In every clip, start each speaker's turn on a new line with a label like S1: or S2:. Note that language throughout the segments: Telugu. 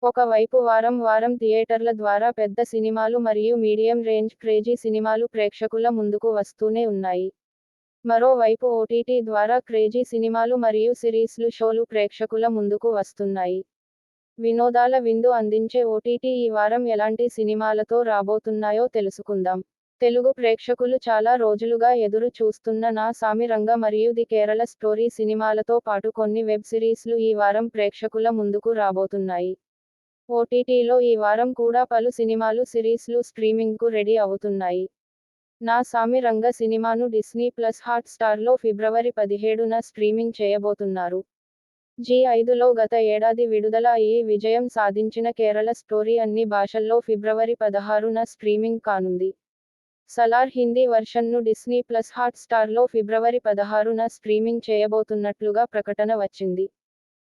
S1: ఒకవైపు వారం వారం థియేటర్ల ద్వారా పెద్ద సినిమాలు మరియు మీడియం రేంజ్ క్రేజీ సినిమాలు ప్రేక్షకుల ముందుకు వస్తూనే ఉన్నాయి. మరోవైపు ఓటీటీ ద్వారా క్రేజీ సినిమాలు మరియు సిరీస్లు షోలు ప్రేక్షకుల ముందుకు వస్తున్నాయి. వినోదాల విందు అందించే ఓటీటీ ఈ వారం ఎలాంటి సినిమాలతో రాబోతున్నాయో తెలుసుకుందాం. తెలుగు ప్రేక్షకులు చాలా రోజులుగా ఎదురు చూస్తున్న నా సామి రంగ మరియు ది కేరళ స్టోరీ సినిమాలతో పాటు కొన్ని వెబ్ సిరీస్లు ఈ వారం ప్రేక్షకుల ముందుకు రాబోతున్నాయి. ఓటీటీలో ఈ వారం కూడా పలు సినిమాలు సిరీస్లు స్ట్రీమింగ్కు రెడీ అవుతున్నాయి. నా సామి రంగ సినిమాను డిస్నీ ప్లస్ హాట్ స్టార్లో ఫిబ్రవరి 17న స్ట్రీమింగ్ చేయబోతున్నారు. జీ5లో గత ఏడాది విడుదల అయ్యి విజయం సాధించిన కేరళ స్టోరీ అన్ని భాషల్లో ఫిబ్రవరి 16న స్ట్రీమింగ్ కానుంది. సలార్ హిందీ వర్షన్ను డిస్నీ ప్లస్ హాట్ స్టార్లో ఫిబ్రవరి 16న స్ట్రీమింగ్ చేయబోతున్నట్లుగా ప్రకటన వచ్చింది.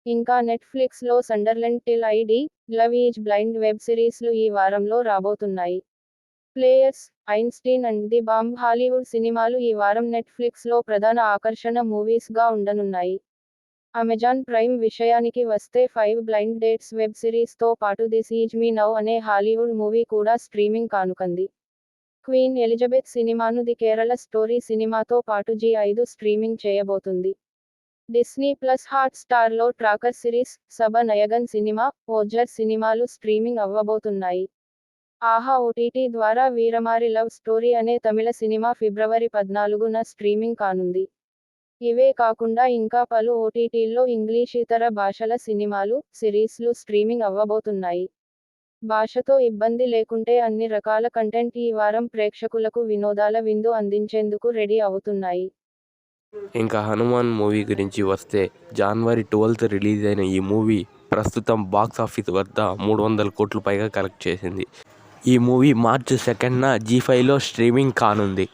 S1: ఇంకా నెట్ఫ్లిక్స్లో Sunderland till I die, love is blind web సిరీస్లు ఈ వారంలో రాబోతున్నాయి. Players, Einstein and the bomb Hollywood సినిమాలు ఈ వారం నెట్ఫ్లిక్స్లో ప్రధాన ఆకర్షణ మూవీస్గా ఉండనున్నాయి. అమెజాన్ ప్రైమ్ విషయానికి వస్తే 5 బ్లైండ్ డేట్స్ వెబ్ సిరీస్తో పాటు దిస్ ఈజ్ మీ నౌ అనే హాలీవుడ్ మూవీ కూడా స్ట్రీమింగ్ కానుకంది. క్వీన్ ఎలిజబెత్ సినిమాను ది కేరళ స్టోరీ సినిమాతో పాటు జీ5 స్ట్రీమింగ్ చేయబోతుంది. డిస్నీ ప్లస్ హాట్ స్టార్లో tracker series, Saba Nayagan cinema, ఓజర్ సినిమాలు స్ట్రీమింగ్ అవ్వబోతున్నాయి. ఆహా ఓటీటీ ద్వారా వీరమారి లవ్ స్టోరీ అనే తమిళ సినిమా ఫిబ్రవరి 14న స్ట్రీమింగ్ కానుంది. ఇవే కాకుండా ఇంకా పలు ఓటీటీల్లో ఇంగ్లీషితర భాషల సినిమాలు, సిరీస్లు స్ట్రీమింగ్ అవ్వబోతున్నాయి. భాషతో ఇబ్బంది లేకుంటే అన్ని రకాల కంటెంట్ ఈ వారం ప్రేక్షకులకు వినోదాల విందు అందించేందుకు రెడీ అవుతున్నాయి.
S2: ఇంకా హనుమాన్ మూవీ గురించి వస్తే జనవరి 12th రిలీజ్ అయిన ఈ మూవీ ప్రస్తుతం బాక్సాఫీస్ వద్ద 300 కోట్ల పైగా కలెక్ట్ చేసింది. ఈ మూవీ మార్చి 2న జీ5లో స్ట్రీమింగ్ కానుంది.